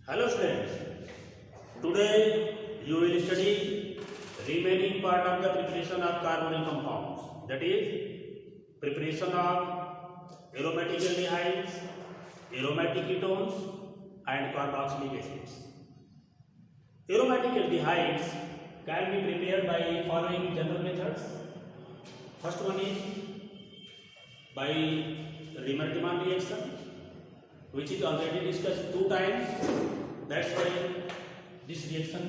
Hello students, today you will study remaining part of the preparation of carbonyl compounds, that is preparation of aromatic aldehydes, aromatic ketones and carboxylic acids. Aromatic aldehydes can be prepared by following general methods. First one is by Riemann-Tiemann reaction, which is already discussed 2 times. That's why this reaction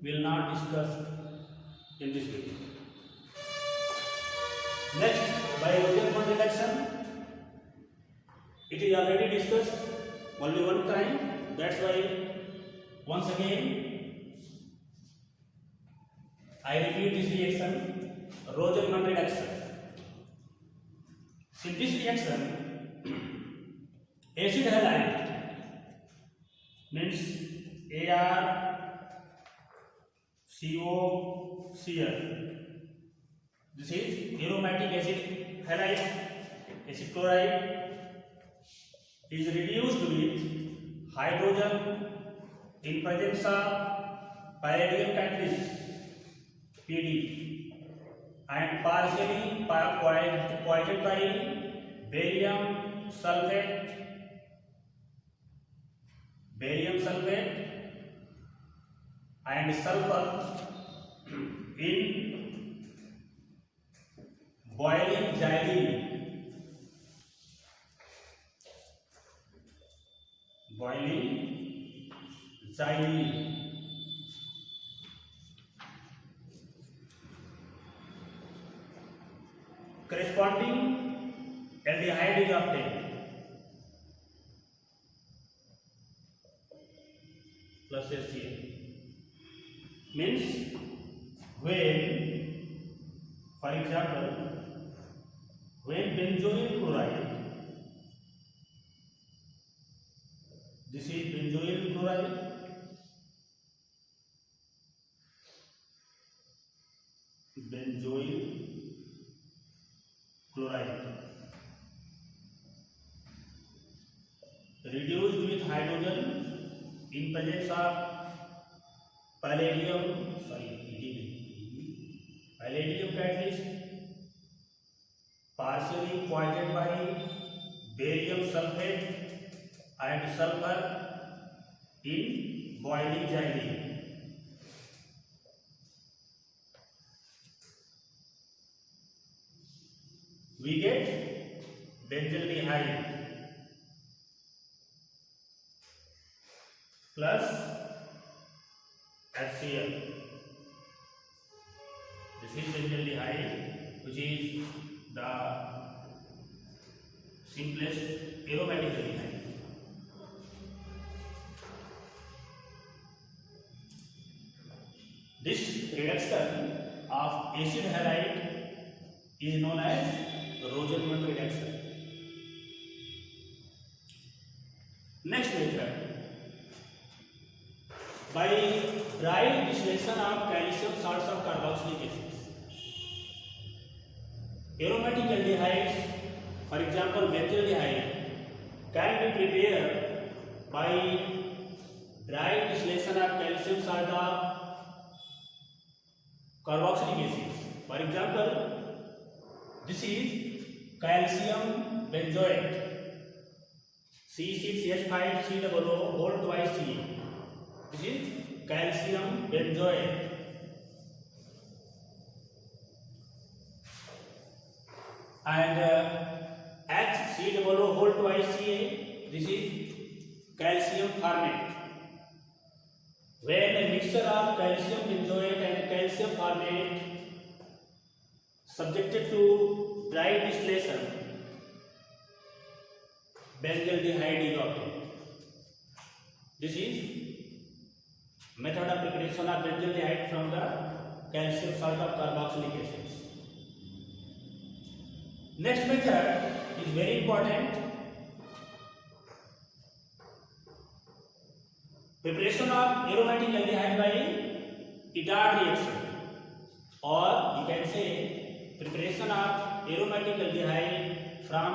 will not discuss in this video. Next, by Rosenthal reduction, it is already discussed only 1 time. That's why once again I repeat this reaction, Rosenthal reduction. In this reaction, acid halide means ArCOCl. This is aromatic acid halide, acid chloride is reduced with hydrogen in presence of palladium catalyst PD and partially poisoned by barium sulfate and sulfur in boiling xylene. Corresponding aldehyde is obtained plus HCl. Means when, for example, when benzoyl chloride, this is benzoyl chloride, reduced with hydrogen in presence of palladium catalyst, partially poisoned by barium sulfate and sulfur in boiling xylene. We get benzaldehyde plus HCl. This is benzaldehyde, which is the simplest aromatic aldehyde. This reduction of acid halide is known as Rosenthal reduction. Next method, by dry distillation of calcium salts of carboxylic acids. Aromatic aldehydes, for example benzaldehyde, can be prepared by dry distillation of calcium salt of carboxylic acids. For example, this is calcium benzoate, C6H5COO whole twice C. This is calcium benzoate. And HCOO whole twice Ca, this is calcium formate. When a mixture of calcium benzoate and calcium formate subjected to dry distillation, benzaldehyde is obtained. This is method of preparation of benzaldehyde from the calcium salt of carboxylic acids. Next method is very important. Preparation of aromatic aldehyde by Itard reaction, or you can say preparation of aromatic aldehyde from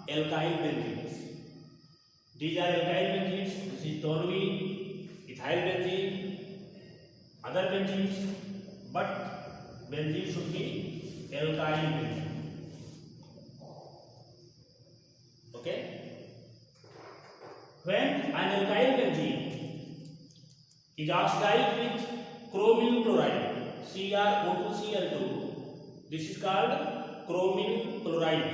alkyl benzenes. These are alkyl benzenes. This is toluene, benzene should be alkyl benzene. Okay. When an alkyl benzene is oxidized with chromium chloride, CrO2Cl2, this is called chromium chloride.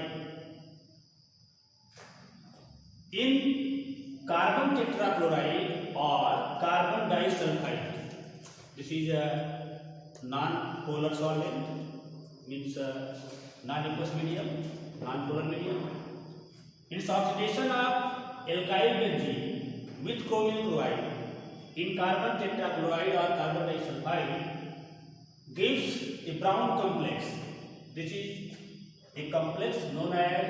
In carbon tetrachloride or carbon disulfide, this is a non-polar solvent, means non-aqueous medium, non-polar medium. Its oxidation of alkyl benzene with chromium chloride in carbon tetrachloride or carbon disulfide gives a brown complex. This is a complex known as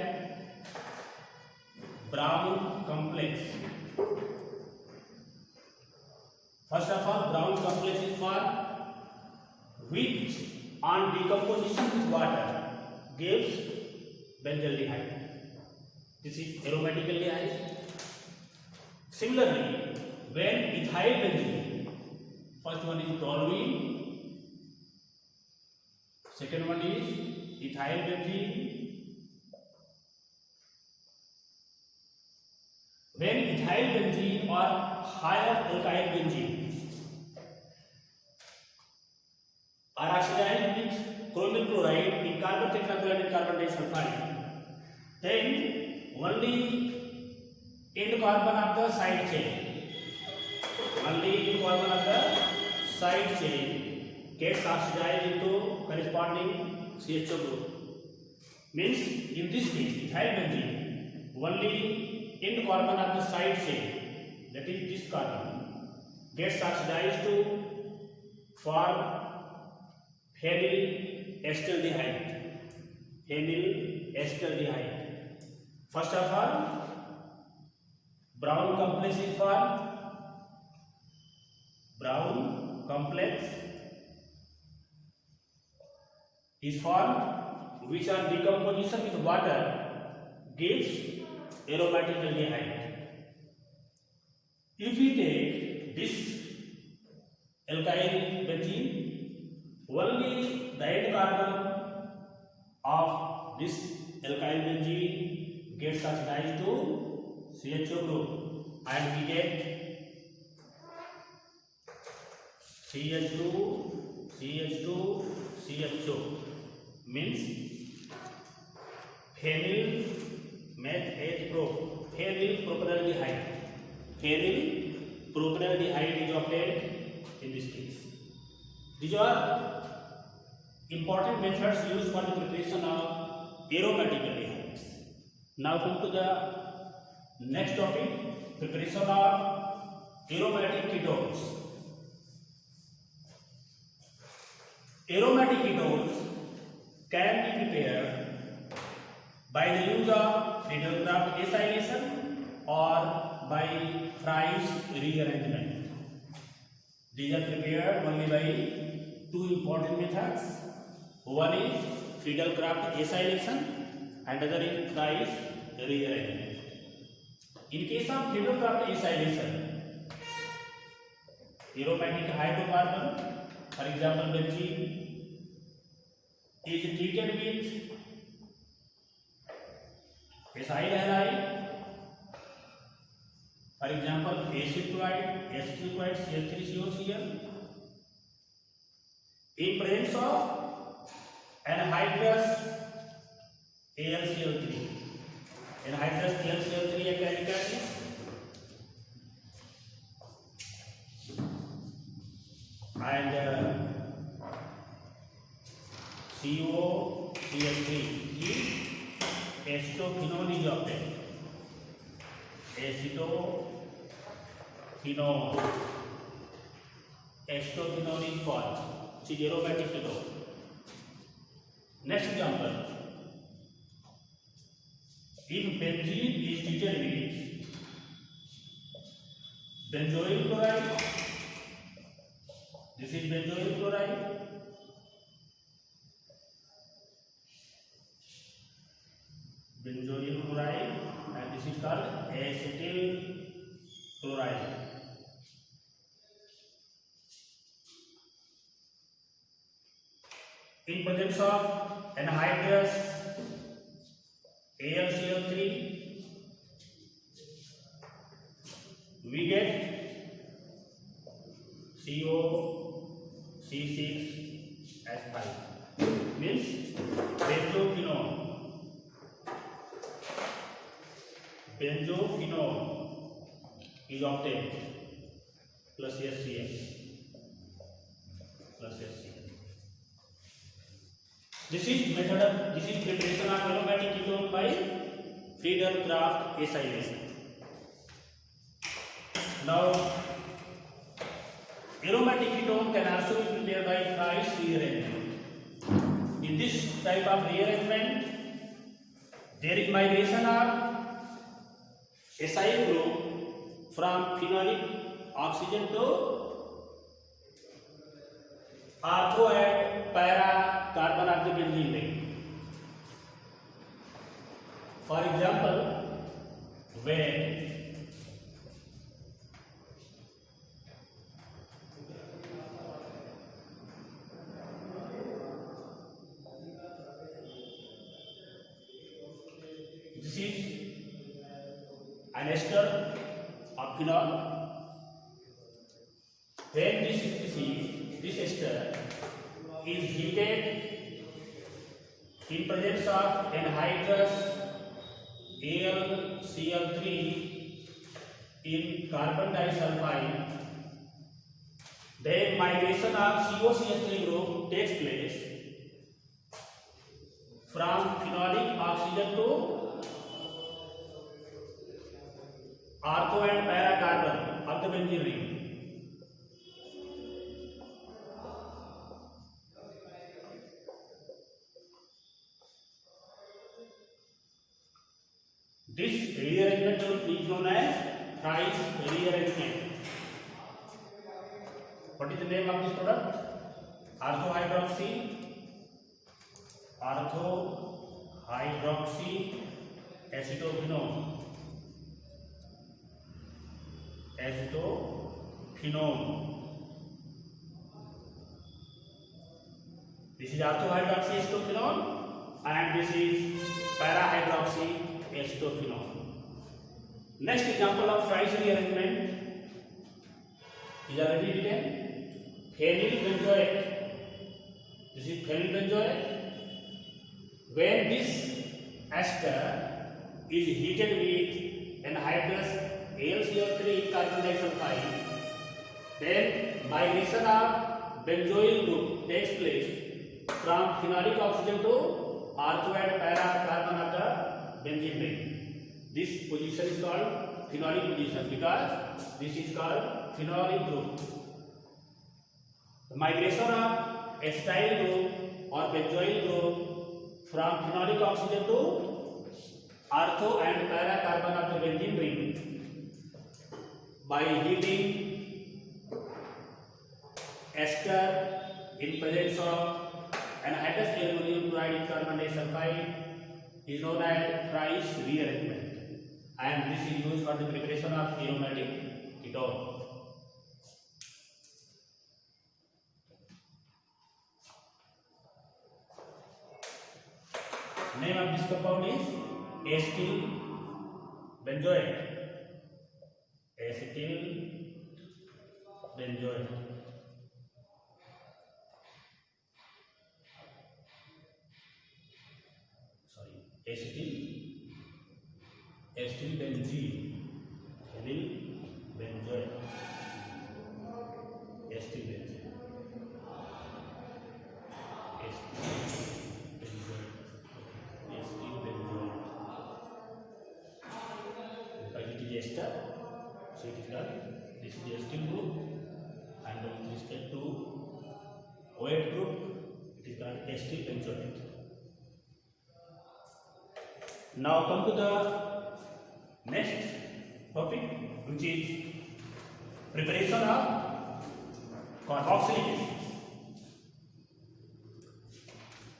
brown complex. First of all, brown complex is formed which on decomposition with water gives benzaldehyde. This is aromatic aldehyde. Similarly, when ethyl benzene, first one is toluene, second one is ethyl benzene. When ethyl benzene or higher alkyl benzene are oxidized with chromium chloride in carbon tetrachloride and carbon disulfide, then only end carbon of the side chain, gets oxidized into corresponding CHO group. Means in this case, ethyl benzene, only end carbon of the side chain, that is this carbon, gets oxidized to form phenyl acetaldehyde. First of all, brown complex is formed. Which on decomposition with water gives aromatic aldehyde. If we take this alkyl benzene, only the end carbon of this alkyl benzene gets oxidized to CHO group and we get CH2CHO means phenyl propionaldehyde. Phenyl propionaldehyde is obtained in this case. These are important methods used for the preparation of aromatic aldehydes. Now come to the next topic, preparation of aromatic ketones. Aromatic ketones can be prepared by the use of Friedel-Crafts acylation or by Fries rearrangement. These are prepared only by two important methods. One is Friedel-Crafts acylation and other is Fries rearrangement. In case of Friedel-Crafts acylation, aromatic hydrocarbon, for example benzene, is treated with acyl halide, for example acid chloride CH3COCl, in presence of anhydrous AlCl3. Anhydrous AlCl3 alkylic acid and COCl3 is acetophenone is obtained. Acetophenone is formed, which is aromatic ketone. Next example, if benzene is treated with benzoyl chloride, this is benzoyl chloride, and this is called acetyl chloride. in presence of anhydrous AlCl3, we get COC6H5, means benzophenone. Benzophenone is obtained plus HCl plus HCl. This is preparation of aromatic ketone by Friedel-Crafts acylation. Now, aromatic ketone can also be prepared by Price rearrangement. In this type of rearrangement, there is migration of acyl group from phenolic oxygen to ortho and para carbon of the benzene ring. For example, when this is an ester of phenol, when this ester is heated in presence of anhydrous AlCl3 in carbon disulfide, then migration of COCH3 group takes place from phenolic oxygen to ortho and para carbon of the benzene ring. This rearrangement is known as Price rearrangement. What is the name of this product? Orthohydroxy acetophenone. This is orthohydroxy acetophenone and this is parahydroxy acetophenone. Next example of Price rearrangement is already written. Phenyl benzoate. This is phenyl benzoate. When this ester is heated with anhydrous AlCl3 carbon disulfide, then migration of benzoyl group takes place from phenolic oxygen to ortho and para carbon of the benzene ring. This position is called phenolic position because this is called phenolic group. The migration of acetyl group or benzoyl group from phenolic oxygen to ortho and para carbon of the benzene ring by heating ester in presence of anhydrous aluminum chloride in carbon disulfide is known as Price rearrangement, and this is used for the preparation of aromatic ketone. Name of this compound is acetyl benzoate. Acetyl benzoate. Acetyl benzene, acetyl benzoate, acetyl benzene, because it is ester, so it is called, this is the acetyl group, and with respect to OH group, it is called acetyl benzoate. Now come to the next topic, which is preparation of carboxylic acid.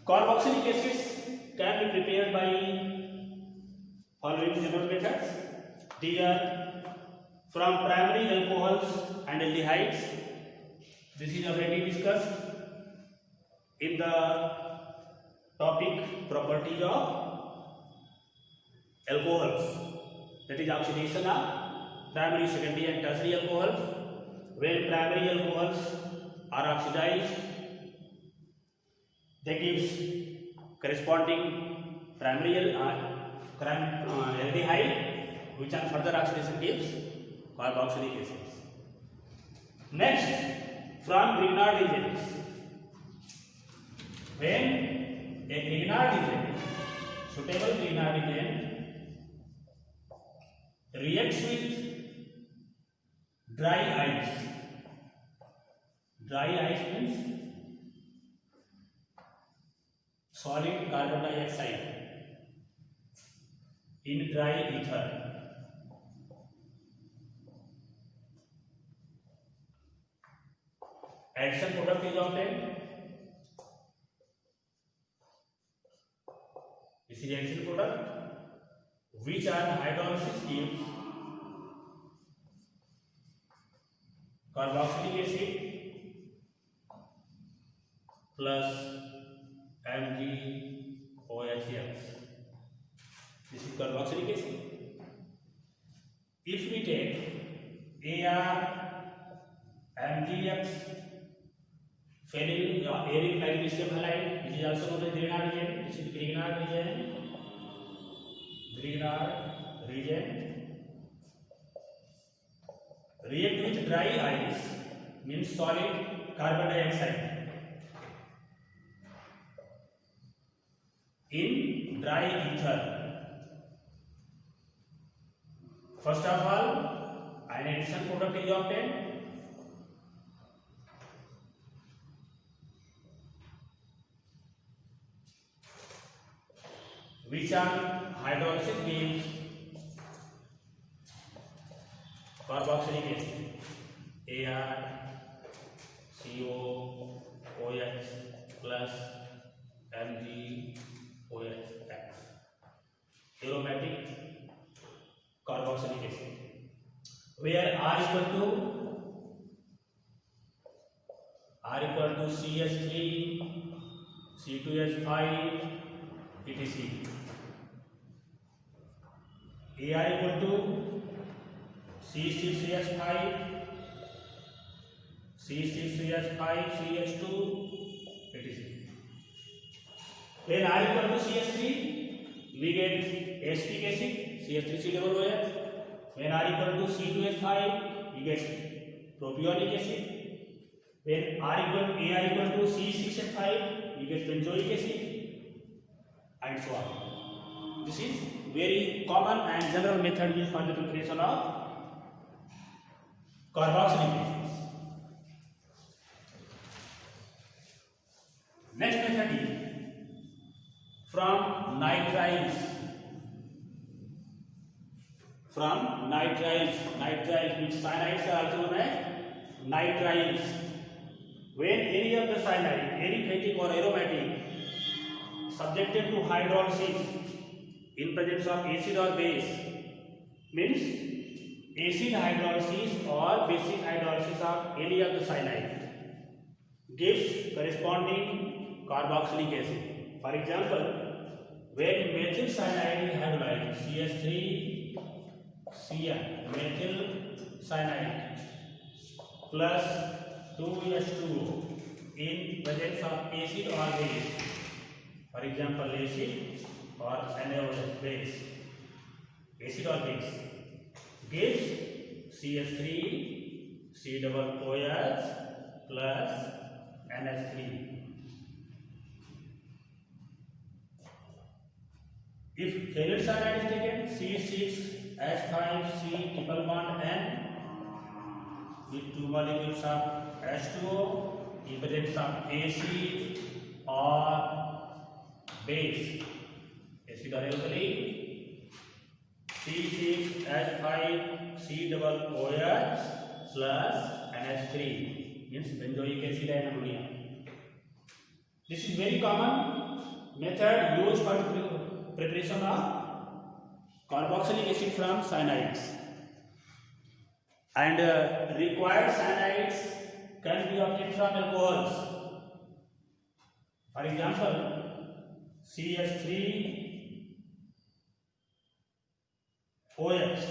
Carboxylic acids can be prepared by following several methods. These are from primary alcohols and aldehydes. This is already discussed. in the topic properties of alcohols, that is oxidation of primary, secondary and tertiary alcohols. When primary alcohols are oxidized, they gives corresponding primary aldehyde, which on further oxidation gives carboxylic acid. Next, from Grignard reagents, when a Grignard reagent, suitable Grignard reagent reacts with dry ice. Dry ice means solid carbon dioxide in dry ether. Addition product is obtained. This is addition product which on hydrolysis gives carboxylic acid plus MgOH. This is carboxylic acid. If we take Ar MgX phenyl aryl magnesium halide, which is also known as Grignard reagent. This is Grignard reagent. Grignard reagent react with dry ice means solid carbon dioxide in dry ether. First of all, an addition product is obtained. Which on hydrolysis gives carboxylic acid, ArCOOH plus MgOH, aromatic carboxylic acid, where R equal to CH3, C2H5, etc. Ar equal to C6CH5, C6CH5, CH2, etc. When R equal to CH3, we get acetic acid, CH3COOH. When R equal to C2H5, we get propionic acid. When AR equal to C6H5, we get benzoic acid, and so on. This is very common and general method used for the preparation of carboxylic acids. Next method is from nitriles. Nitriles which cyanides are also known as nitriles. When any of the cyanide, aliphatic or aromatic, subjected to hydrolysis in presence of acid or base, means acid hydrolysis or basic hydrolysis of any of the cyanide gives corresponding carboxylic acid. For example, when methyl cyanide is hydrolyzed, CH3Cl, methyl cyanide plus 2H2O in presence of acid or base, for example acid or NaOH base, acid or base, gives CH3 COOH plus NH3. If phenyl cyanide is taken, C6H5C triple bond N with 2 molecules of H2O in presence of acid or base, acid or alkali, C6H5COOH plus NH3 means benzoic acid and ammonia. This is very common method used for preparation of carboxylic acid from cyanides, and required cyanides can be obtained from alcohols. For example, CH3OH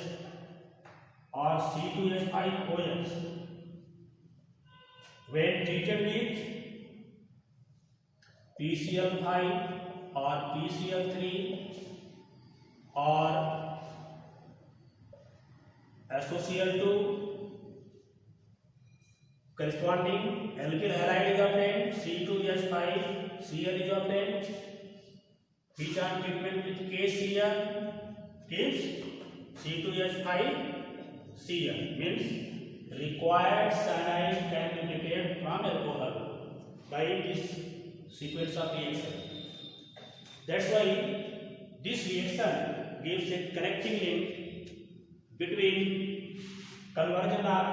or C2H5OH when treated with PCl5 or PCl3 or SOCl2, corresponding alkyl halide is obtained, C2H5Cl is obtained, which on treatment with KCl gives C2H5Cl, means required cyanide can be prepared from alcohol by this sequence of reaction. That's why this reaction gives a connecting link between conversion of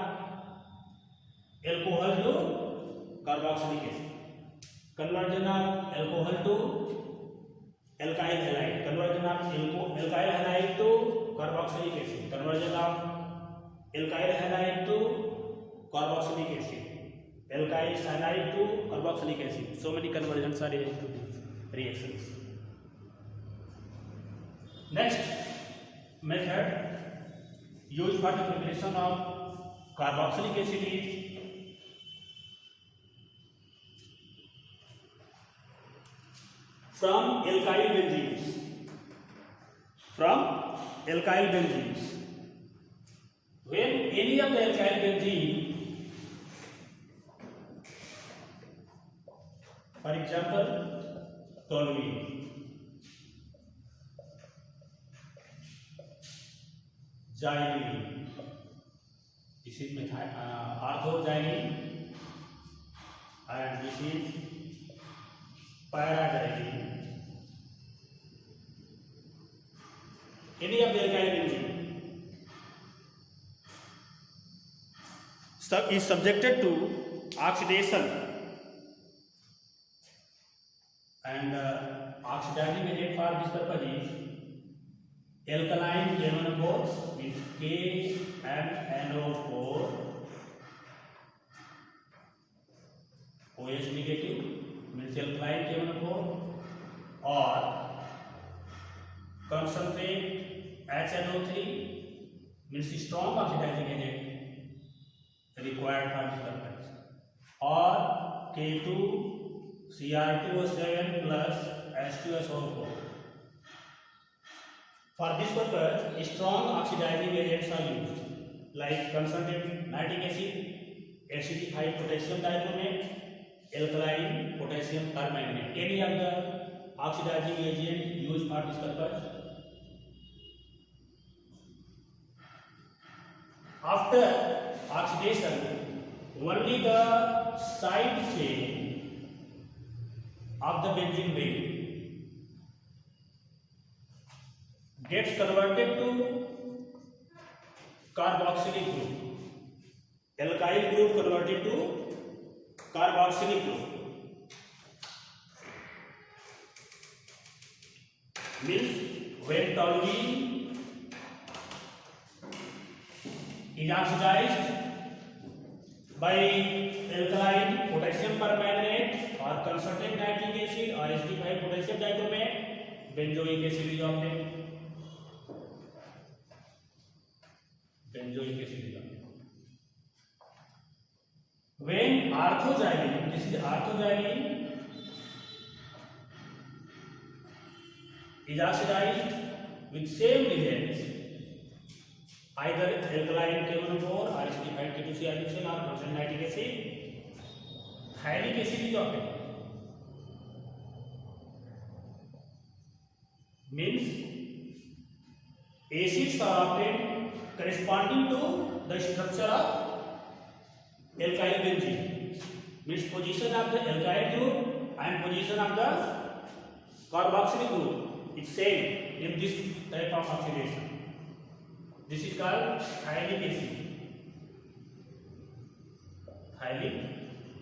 alcohol to carboxylic acid, conversion of alcohol to alkyl halide, conversion of alkyl halide to carboxylic acid, conversion of alkyl halide to carboxylic acid, alkyl cyanide to carboxylic acid. So many conversions are related to these reactions. Next method used for the preparation of carboxylic acid is from alkyl benzenes. From alkyl benzenes. When any of the alkyl benzene, for example, toluene, xylene, this is orthoxylene, and this is paraxylene. Any of the alkyl benzene is subjected to oxidation, and oxidizing agent for this purpose is alkaline KMnO4, means KMnO4 OH negative, means alkaline KMnO4, or concentrate HNO3, means strong oxidizing agent required for this purpose, or K2Cr2O7 plus H2SO4. For this purpose, strong oxidizing agents are used, like concentrate nitric acid, acidified potassium dichromate, alkaline potassium permanganate. Any of the oxidizing agent used for this purpose. After oxidation, only the side chain of the benzene ring gets converted to carboxylic group. Alkyl group converted to carboxylic group. Means when toluene is oxidized by alkaline potassium permanganate or concentrate nitric acid or acidified potassium dichromate, benzoic acid is obtained. Benzoic acid is obtained. When orthoxylene, this is orthoxylene, is oxidized with same reagents, either alkaline KMnO4 or acidified K2Cr2 or concentrated nitric acid, thylic acid is obtained. Means acids are obtained corresponding to the structure of alkyl benzene. Means position of the alkyl group and position of the carboxylic group is same in this type of oxidation. This is called thylic acid. Thylic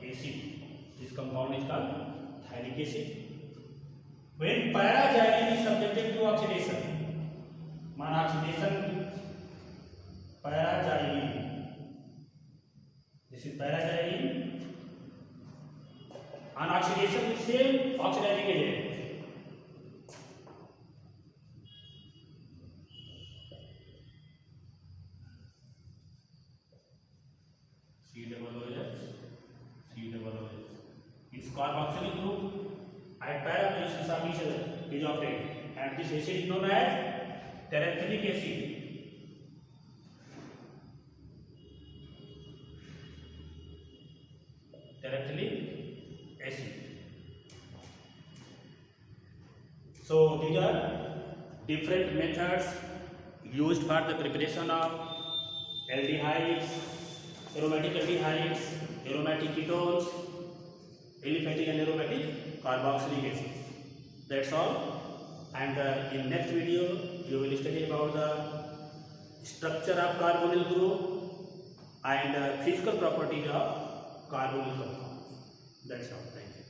acid. This compound is called thylic acid. When paraxylene is subjected to oxidation, monoxidation, paraxylene. This is paraxylene. on oxidation with same oxidizing agent. C=OH. Its carboxylic group at para positions of each other is obtained, and this acid is known as terephthalic acid. Terephthalic acid. So these are different methods used for the preparation of aldehydes, aromatic aldehydes, aromatic ketones, aliphatic and aromatic carboxylic acid. That's all. And in next video you will study about the structure of carbonyl group and physical properties of carbonyl compounds. That's all. Thank you.